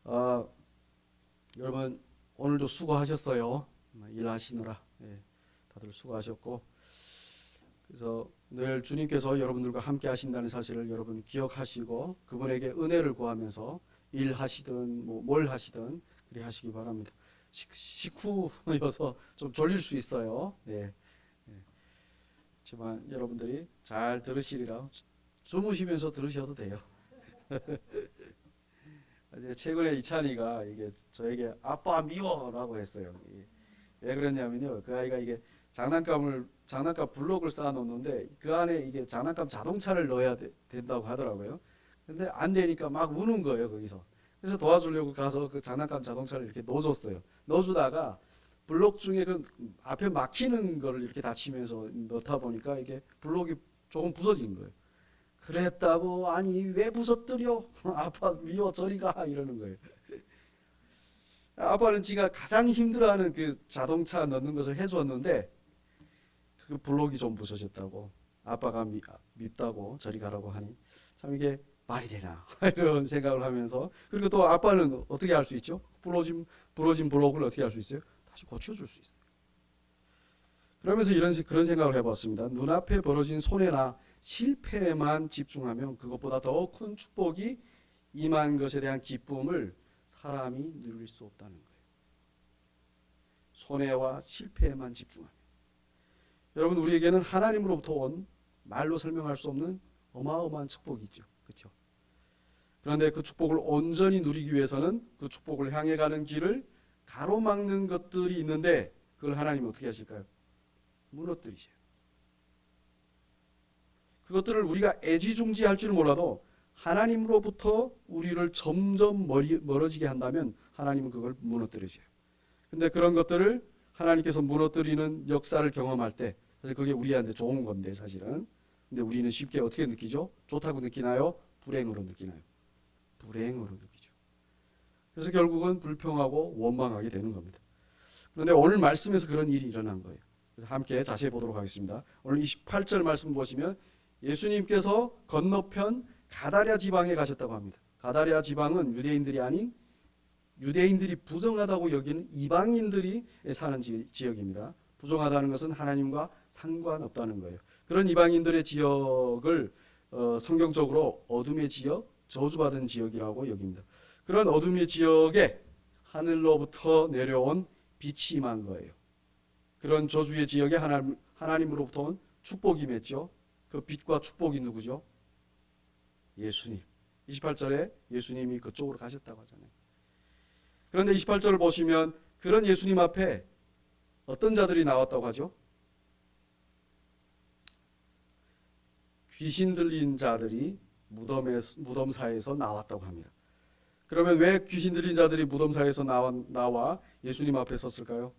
아, 여러분 오늘도 수고하셨어요. 일하시느라 다들 수고하셨고, 그래서 늘 주님께서 여러분들과 함께 하신다는 사실을 여러분 기억하시고 그분에게 은혜를 구하면서 일하시든 뭘 하시든 그리 하시기 바랍니다. 식후여서 좀 졸릴 수 있어요. 그렇지만 여러분들이 잘 들으시리라 주무시면서 들으셔도 돼요. 최근에 이찬이가 이게 저에게 아빠 미워라고 했어요. 왜 그랬냐면요, 그 아이가 이게 장난감 블록을 쌓아 놓는데 그 안에 이게 장난감 자동차를 넣어야 된다고 하더라고요. 근데 안 되니까 막 우는 거예요, 거기서. 그래서 도와주려고 가서 그 장난감 자동차를 이렇게 넣어줬어요. 넣어주다가 블록 중에 그 앞에 막히는 거를 이렇게 다치면서 넣다 보니까 이게 블록이 조금 부서진 거예요. 그랬다고 아니 왜 부서뜨려? 아빠 미워 저리 가 이러는 거예요. 아빠는 지가 가장 힘들어하는 그 자동차 넣는 것을 해주었는데 그 블록이 좀 부서졌다고, 아빠가 밉다고 저리 가라고 하니 참 이게 말이 되나 이런 생각을 하면서, 그리고 또 아빠는 어떻게 할 수 있죠? 부러진 블록을 어떻게 할 수 있어요? 다시 고쳐줄 수 있어요. 그러면서 그런 생각을 해봤습니다. 눈앞에 벌어진 손해나 실패에만 집중하면 그것보다 더 큰 축복이 임한 것에 대한 기쁨을 사람이 누릴 수 없다는 거예요. 손해와 실패에만 집중하면. 여러분, 우리에게는 하나님으로부터 온 말로 설명할 수 없는 어마어마한 축복이 있죠. 그렇죠? 그런데 그 축복을 온전히 누리기 위해서는 그 축복을 향해 가는 길을 가로막는 것들이 있는데 그걸 하나님은 어떻게 하실까요? 무너뜨리셔요. 그것들을 우리가 애지중지할 줄 몰라도 하나님으로부터 우리를 점점 멀어지게 한다면 하나님은 그걸 무너뜨리셔요. 근데 그런 것들을 하나님께서 무너뜨리는 역사를 경험할 때 사실 그게 우리한테 좋은 건데 사실은. 근데 우리는 쉽게 어떻게 느끼죠? 좋다고 느끼나요? 불행으로 느끼나요? 불행으로 느끼죠. 그래서 결국은 불평하고 원망하게 되는 겁니다. 그런데 오늘 말씀에서 그런 일이 일어난 거예요. 그래서 함께 자세히 보도록 하겠습니다. 오늘 28절 말씀 보시면 예수님께서 건너편 가다랴 지방에 가셨다고 합니다. 가다랴 지방은 유대인들이 아닌 유대인들이 부정하다고 여기는 이방인들이 사는 지역입니다. 부정하다는 것은 하나님과 상관없다는 거예요. 그런 이방인들의 지역을 성경적으로 어둠의 지역, 저주받은 지역이라고 여깁니다. 그런 어둠의 지역에 하늘로부터 내려온 빛이 임한 거예요. 그런 저주의 지역에 하나님으로부터 온 축복이 임했죠. 그 빛과 축복이 누구죠? 예수님. 28절에 예수님이 그쪽으로 가셨다고 하잖아요. 그런데 28절을 보시면 그런 예수님 앞에 어떤 자들이 나왔다고 하죠? 귀신 들린 자들이 무덤 사이에서 나왔다고 합니다. 그러면 왜 귀신 들린 자들이 무덤 사이에서 나와 예수님 앞에 섰을까요?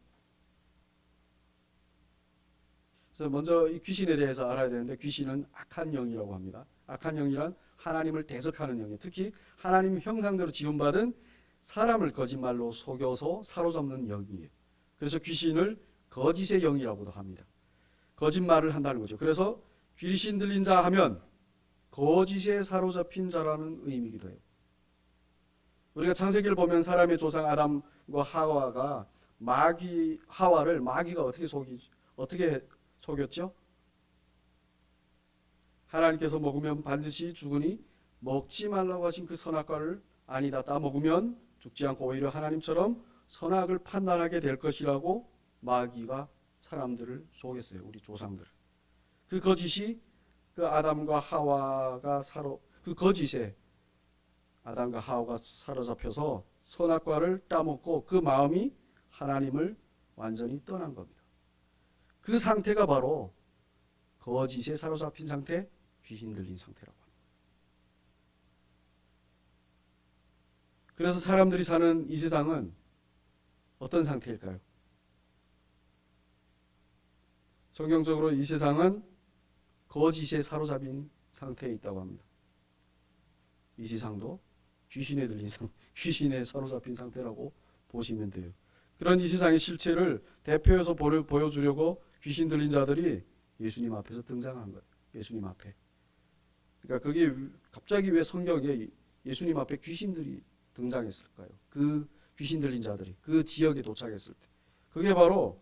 그래서 먼저 이 귀신에 대해서 알아야 되는데, 귀신은 악한 영이라고 합니다. 악한 영이란 하나님을 대적하는 영이에요. 특히 하나님 형상대로 지음받은 사람을 거짓말로 속여서 사로잡는 영이에요. 그래서 귀신을 거짓의 영이라고도 합니다. 거짓말을 한다는 거죠. 그래서 귀신 들린 자 하면 거짓에 사로잡힌 자라는 의미이기도 해요. 우리가 창세기를 보면 사람의 조상 아담과 하와가 하와를 마귀가 어떻게 속였죠? 하나님께서 먹으면 반드시 죽으니 먹지 말라고 하신 그 선악과를 아니다, 따먹으면 죽지 않고 오히려 하나님처럼 선악을 판단하게 될 것이라고 마귀가 사람들을 속였어요. 우리 조상들을. 그 거짓이 그 아담과 하와가 그 거짓에 아담과 하와가 사로잡혀서 선악과를 따먹고 그 마음이 하나님을 완전히 떠난 겁니다. 그 상태가 바로 거짓에 사로잡힌 상태, 귀신 들린 상태라고 합니다. 그래서 사람들이 사는 이 세상은 어떤 상태일까요? 성경적으로 이 세상은 거짓에 사로잡힌 상태에 있다고 합니다. 이 세상도 귀신에 사로잡힌 상태라고 보시면 돼요. 그런 이 세상의 실체를 대표해서 보여주려고 귀신 들린 자들이 예수님 앞에서 등장한 거예요. 예수님 앞에. 그러니까 그게 갑자기 왜 성경에 예수님 앞에 귀신들이 등장했을까요? 그 귀신 들린 자들이 그 지역에 도착했을 때. 그게 바로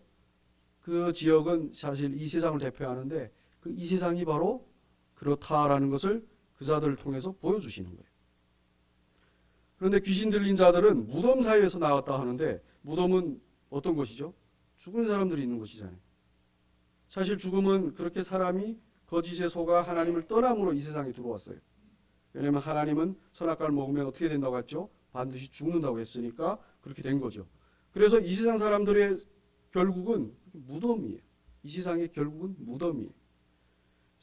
그 지역은 사실 이 세상을 대표하는데 그 이 세상이 바로 그렇다라는 것을 그 자들을 통해서 보여주시는 거예요. 그런데 귀신 들린 자들은 무덤 사이에서 나왔다 하는데 무덤은 어떤 곳이죠? 죽은 사람들이 있는 곳이잖아요. 사실 죽음은 그렇게 사람이 거짓에 속아 하나님을 떠남으로 이 세상에 들어왔어요. 왜냐하면 하나님은 선악과를 먹으면 어떻게 된다고 했죠? 반드시 죽는다고 했으니까 그렇게 된 거죠. 그래서 이 세상 사람들의 결국은 무덤이에요. 이 세상의 결국은 무덤이에요.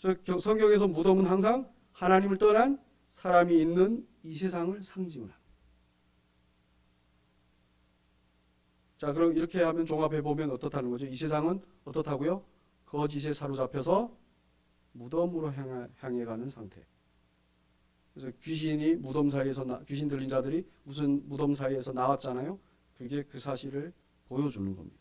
그래서 성경에서 무덤은 항상 하나님을 떠난 사람이 있는 이 세상을 상징을 합니다. 자, 그럼 이렇게 하면 종합해 보면 어떻다는 거죠? 이 세상은 어떻다고요? 거짓에 사로잡혀서 무덤으로 향해 가는 상태. 그래서 귀신이 무덤 사이에서 귀신 들린 자들이 무슨 무덤 사이에서 나왔잖아요. 그게 그 사실을 보여주는 겁니다.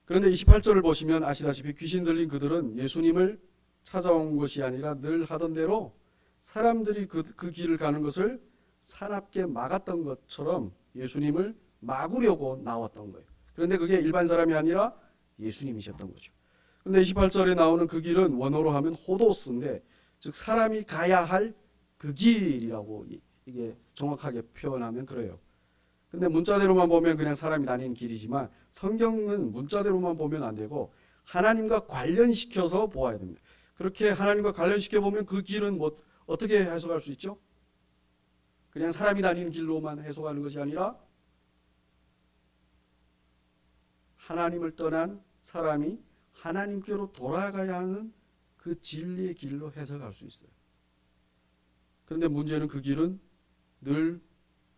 그런데 28절을 보시면 아시다시피 귀신 들린 그들은 예수님을 찾아온 것이 아니라 늘 하던 대로 사람들이 그 길을 가는 것을 사납게 막았던 것처럼 예수님을 막으려고 나왔던 거예요. 그런데 그게 일반 사람이 아니라 예수님이셨던 거죠. 그런데 28절에 나오는 그 길은 원어로 하면 호도스인데 즉 사람이 가야 할 그 길이라고 이게 정확하게 표현하면 그래요. 근데 문자대로만 보면 그냥 사람이 다니는 길이지만 성경은 문자대로만 보면 안 되고 하나님과 관련시켜서 보아야 됩니다. 그렇게 하나님과 관련시켜 보면 그 길은 뭐 어떻게 해석할 수 있죠? 그냥 사람이 다니는 길로만 해석하는 것이 아니라 하나님을 떠난 사람이 하나님께로 돌아가야 하는 그 진리의 길로 해석할 수 있어요. 그런데 문제는 그 길은 늘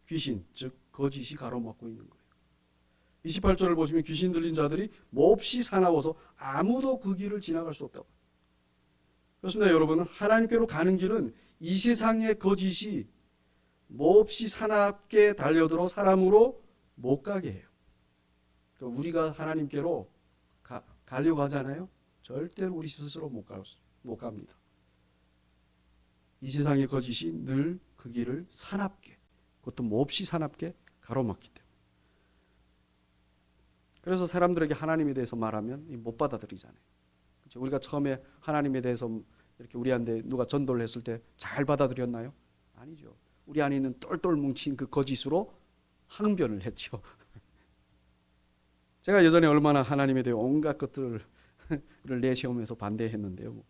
귀신, 즉 거짓이 가로막고 있는 거예요. 28절을 보시면 귀신 들린 자들이 몹시 사나워서 아무도 그 길을 지나갈 수 없다고. 그렇습니다. 여러분, 하나님께로 가는 길은 이 세상의 거짓이 몹시 사납게 달려들어 사람으로 못 가게 해요. 그러니까 우리가 하나님께로 가려고 하잖아요. 절대로 우리 스스로 못 갑니다. 이 세상의 거짓이 늘 그 길을 사납게, 그것도 몹시 사납게 가로막기 때문에. 그래서 사람들에게 하나님에 대해서 말하면 못 받아들이잖아요. 그렇죠? 우리가 처음에 하나님에 대해서 이렇게 우리한테 누가 전도를 했을 때 잘 받아들였나요? 아니죠. 우리 안에 있는 똘똘 뭉친 그 거짓으로 항변을 했죠. 제가 예전에 얼마나 하나님에 대해 온갖 것들을 내세우면서 반대했는데요.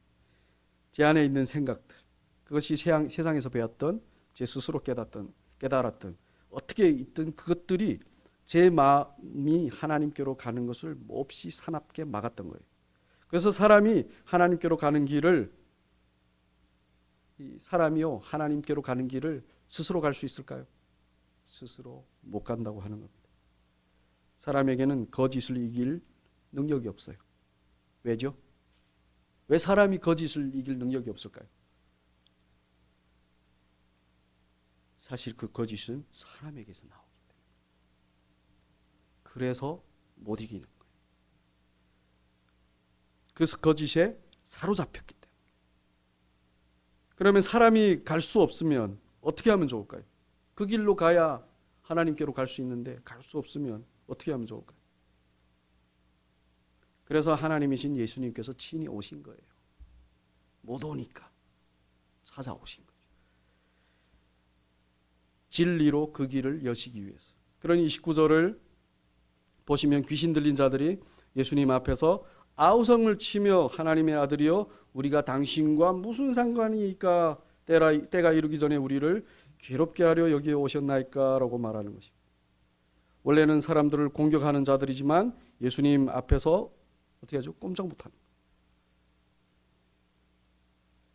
제 안에 있는 생각들, 그것이 세상에서 배웠던, 제 스스로 깨달았던 어떻게 있든 그것들이 제 마음이 하나님께로 가는 것을 몹시 사납게 막았던 거예요. 그래서 사람이 하나님께로 가는 길을, 사람이요 하나님께로 가는 길을 스스로 갈 수 있을까요? 스스로 못 간다고 하는 겁니다. 사람에게는 거짓을 이길 능력이 없어요. 왜죠? 왜 사람이 거짓을 이길 능력이 없을까요? 사실 그 거짓은 사람에게서 나오기 때문에. 그래서 못 이기는 거예요. 그래서 거짓에 사로잡혔기 때문에. 그러면 사람이 갈 수 없으면 어떻게 하면 좋을까요? 그 길로 가야 하나님께로 갈 수 있는데 갈 수 없으면 어떻게 하면 좋을까요? 그래서 하나님이신 예수님께서 친히 오신 거예요. 못 오니까 찾아오신 거죠. 진리로 그 길을 여시기 위해서. 그러니 29절을 보시면 귀신 들린 자들이 예수님 앞에서 아우성을 치며 하나님의 아들이여 우리가 당신과 무슨 상관이니까 때가 이르기 전에 우리를 괴롭게 하려 여기에 오셨나이까 라고 말하는 것입니다. 원래는 사람들을 공격하는 자들이지만 예수님 앞에서 어떻게 하죠? 꼼짝 못하는 거예요.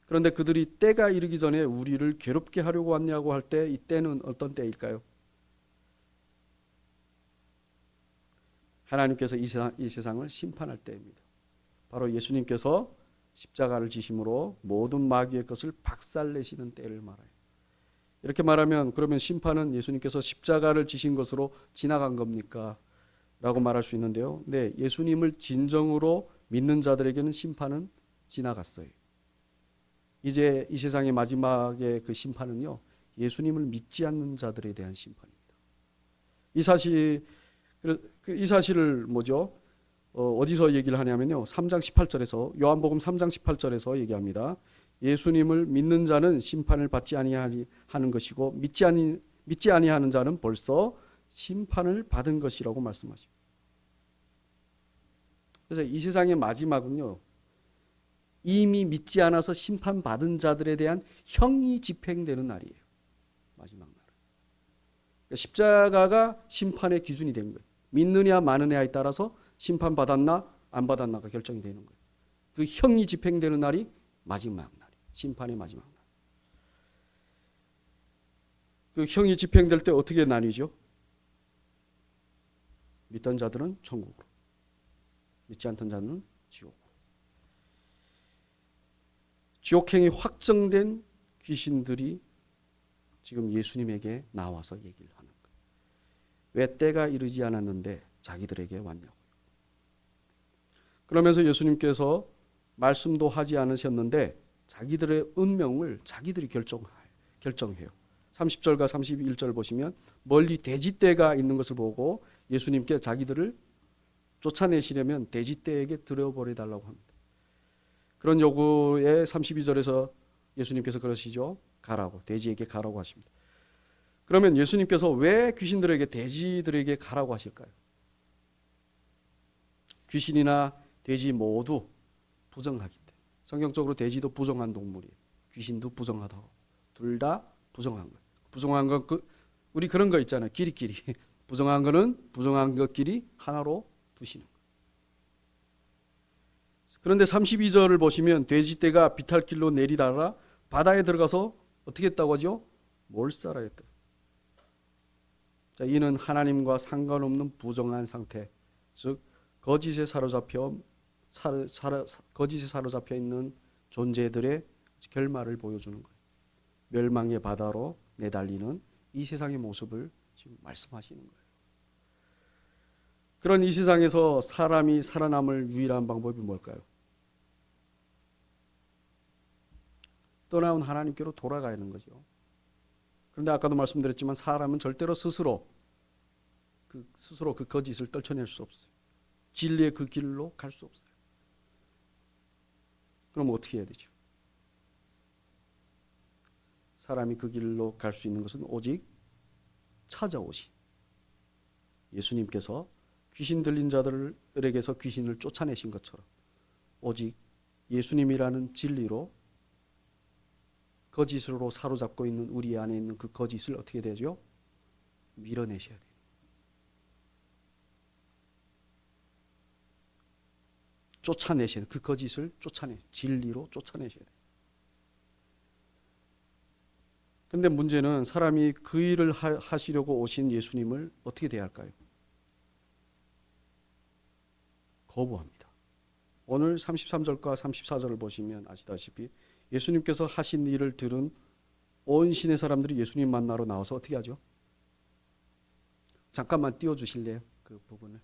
그런데 그들이 때가 이르기 전에 우리를 괴롭게 하려고 왔냐고 할 때 이때는 어떤 때일까요? 하나님께서 이 세상을 심판할 때입니다. 바로 예수님께서 십자가를 지심으로 모든 마귀의 것을 박살내시는 때를 말해요. 이렇게 말하면 그러면 심판은 예수님께서 십자가를 지신 것으로 지나간 겁니까? 라고 말할 수 있는데요. 네, 예수님을 진정으로 믿는 자들에게는 심판은 지나갔어요. 이제 이 세상의 마지막의 그 심판은요, 예수님을 믿지 않는 자들에 대한 심판입니다. 이 사실을 뭐죠? 어디서 얘기를 하냐면요, 3장 18절에서, 요한복음 3장 18절에서 얘기합니다. 예수님을 믿는 자는 심판을 받지 아니하는 것이고 믿지 아니하는 자는 벌써 심판을 받은 것이라고 말씀하십니다. 그래서 이 세상의 마지막은요, 이미 믿지 않아서 심판받은 자들에 대한 형이 집행되는 날이에요. 마지막 날. 그러니까 십자가가 심판의 기준이 된 거예요. 믿느냐 마느냐에 따라서 심판받았나 안 받았나가 결정이 되는 거예요. 그 형이 집행되는 날이 마지막 날이에요. 심판의 마지막 날. 그 형이 집행될 때 어떻게 나뉘죠? 믿던 자들은 천국으로, 믿지 않던 자는 지옥으로. 지옥행이 확정된 귀신들이 지금 예수님에게 나와서 얘기를 하는 거예요. 왜 때가 이르지 않았는데 자기들에게 왔냐고. 그러면서 예수님께서 말씀도 하지 않으셨는데 자기들의 운명을 자기들이 결정해요. 30절과 31절 보시면 멀리 돼지떼가 있는 것을 보고 예수님께 자기들을 쫓아내시려면 돼지떼에게 들여버려달라고 합니다. 그런 요구에 32절에서 예수님께서 그러시죠. 가라고, 돼지에게 가라고 하십니다. 그러면 예수님께서 왜 귀신들에게, 돼지들에게 가라고 하실까요? 귀신이나 돼지 모두 부정하기 때문에. 성경적으로 돼지도 부정한 동물이에요. 귀신도 부정하다고. 둘 다 부정한 거예요. 부정한 건 우리 그런 거 있잖아요. 끼리끼리. 부정한 거는 부정한 것끼리 하나로 두시는 거예요. 그런데 32절을 보시면 돼지떼가 비탈길로 내리다가 바다에 들어가서 어떻게 했다고 하죠? 몰살하 했다. 자, 이는 하나님과 상관없는 부정한 상태, 즉 거짓에 사로잡혀 있는 존재들의 결말을 보여주는 거예요. 멸망의 바다로 내달리는 이 세상의 모습을 지금 말씀하시는 거예요. 그런 이 세상에서 사람이 살아남을 유일한 방법이 뭘까요? 떠나온 하나님께로 돌아가는 거죠. 그런데 아까도 말씀드렸지만 사람은 절대로 스스로 그 거짓을 떨쳐낼 수 없어요. 진리의 그 길로 갈 수 없어요. 그럼 어떻게 해야 되죠? 사람이 그 길로 갈 수 있는 것은 오직 찾아오신 예수님께서 귀신 들린 자들에게서 귀신을 쫓아내신 것처럼 오직 예수님이라는 진리로 거짓으로 사로잡고 있는 우리 안에 있는 그 거짓을 어떻게 되죠? 밀어내셔야 돼요. 쫓아내셔야 돼요. 그 거짓을 진리로 쫓아내셔야 돼요. 그런데 문제는 사람이 그 일을 하시려고 오신 예수님을 어떻게 대할까요? 거부합니다. 오늘 33절과 34절을 보시면 아시다시피 예수님께서 하신 일을 들은 온 시내 사람들이 예수님 만나러 나와서 어떻게 하죠? 잠깐만 띄워주실래요? 그 부분을.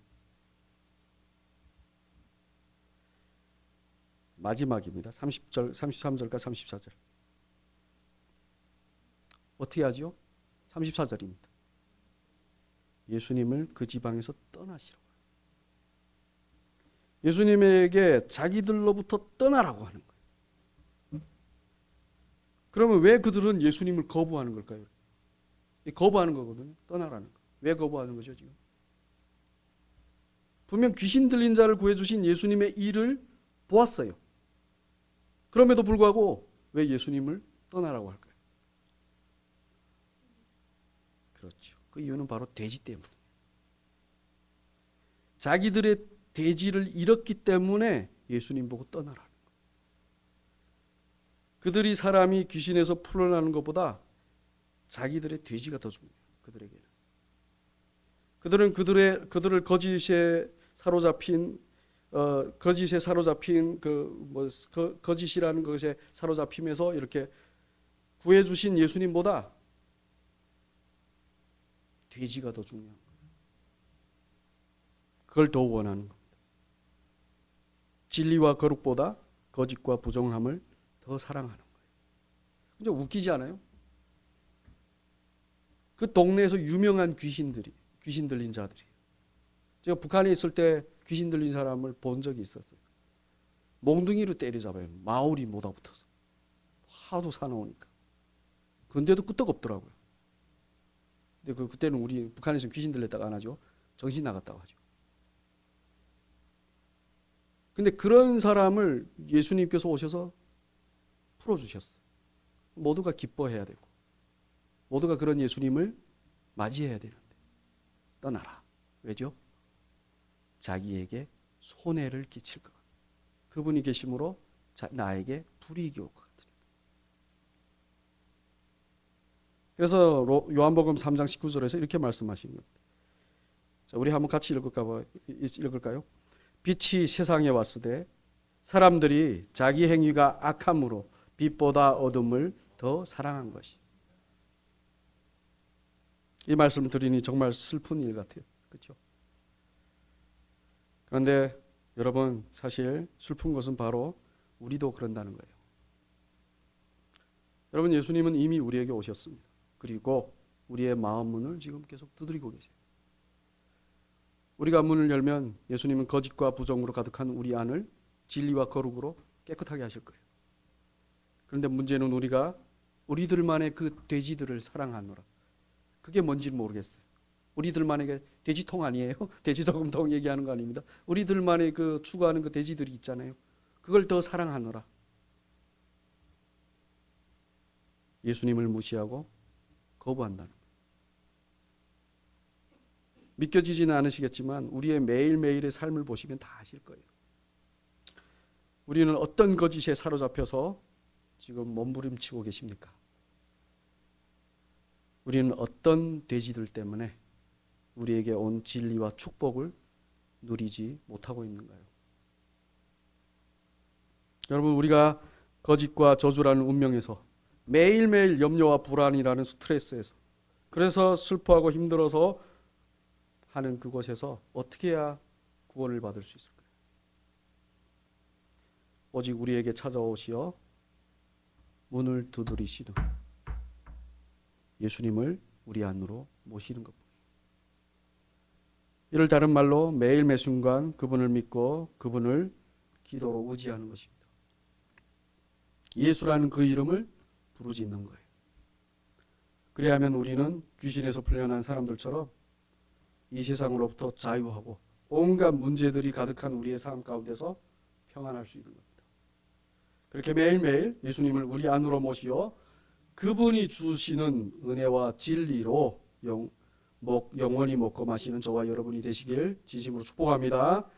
마지막입니다. 33절과 34절. 어떻게 하죠? 34절입니다. 예수님을 그 지방에서 떠나시라고. 예수님에게 자기들로부터 떠나라고 하는 거예요. 그러면 왜 그들은 예수님을 거부하는 걸까요? 거부하는 거거든요. 떠나라는 거. 왜 거부하는 거죠, 지금? 분명 귀신 들린 자를 구해주신 예수님의 일을 보았어요. 그럼에도 불구하고 왜 예수님을 떠나라고 할까요? 그렇죠. 그 이유는 바로 돼지 때문이에요. 자기들의 돼지를 잃었기 때문에 예수님 보고 떠나라는 거예요. 그들이 사람이 귀신에서 풀어나는 것보다 자기들의 돼지가 더 중요해요. 그들에게는. 그들은 그들을 거짓에 사로잡힌 거짓이라는 것에 사로잡히면서 이렇게 구해주신 예수님보다 돼지가 더 중요한 거예요. 그걸 더 원하는 겁니다. 진리와 거룩보다 거짓과 부정함을 더 사랑하는 거예요. 이제 웃기지 않아요? 그 동네에서 유명한 귀신 들린 자들이. 제가 북한에 있을 때 귀신 들린 사람을 본 적이 있었어요. 몽둥이로 때려잡아요. 마울이 못아붙어서. 하도 사나우니까. 근데도 끄떡없더라고요. 근데 그때는 우리 북한에서 귀신 들렸다가 안 하죠. 정신 나갔다고 하죠. 근데 그런 사람을 예수님께서 오셔서 풀어주셨어요. 모두가 기뻐해야 되고 모두가 그런 예수님을 맞이해야 되는데 떠나라. 왜죠? 자기에게 손해를 끼칠 것. 그분이 계심으로 나에게 불이익이 올 것 같으니까. 그래서 요한복음 3장 19절에서 이렇게 말씀하신 겁니다. 자, 우리 한번 같이 읽을까요? 빛이 세상에 왔으되 사람들이 자기 행위가 악함으로 빛보다 어둠을 더 사랑한 것이. 이 말씀을 드리니 정말 슬픈 일 같아요. 그렇죠? 그런데 여러분, 사실 슬픈 것은 바로 우리도 그런다는 거예요. 여러분, 예수님은 이미 우리에게 오셨습니다. 그리고 우리의 마음 문을 지금 계속 두드리고 계세요. 우리가 문을 열면 예수님은 거짓과 부정으로 가득한 우리 안을 진리와 거룩으로 깨끗하게 하실 거예요. 그런데 문제는 우리가 우리들만의 그 돼지들을 사랑하노라. 그게 뭔지는 모르겠어요. 우리들만의 돼지통 아니에요? 돼지저금통 얘기하는 거 아닙니다. 우리들만의 그 추구하는 그 돼지들이 있잖아요. 그걸 더 사랑하노라. 예수님을 무시하고 거부한다는 거예요. 믿겨지지는 않으시겠지만 우리의 매일매일의 삶을 보시면 다 아실 거예요. 우리는 어떤 거짓에 사로잡혀서 지금 몸부림치고 계십니까? 우리는 어떤 돼지들 때문에 우리에게 온 진리와 축복을 누리지 못하고 있는가요? 여러분, 우리가 거짓과 저주라는 운명에서 매일매일 염려와 불안이라는 스트레스에서, 그래서 슬퍼하고 힘들어서 하는 그곳에서 어떻게 해야 구원을 받을 수 있을까요? 오직 우리에게 찾아오시어 문을 두드리시는 예수님을 우리 안으로 모시는 것뿐이에요. 이를 다른 말로 매일 매순간 그분을 믿고 그분을 기도로 의지하는 것입니다. 예수라는 그 이름을 부르짖는 거예요. 그래야 하면 우리는 귀신에서 풀려난 사람들처럼 이 세상으로부터 자유하고 온갖 문제들이 가득한 우리의 삶 가운데서 평안할 수 있는 겁니다. 그렇게 매일매일 예수님을 우리 안으로 모시어 그분이 주시는 은혜와 진리로 영원히 먹고 마시는 저와 여러분이 되시길 진심으로 축복합니다.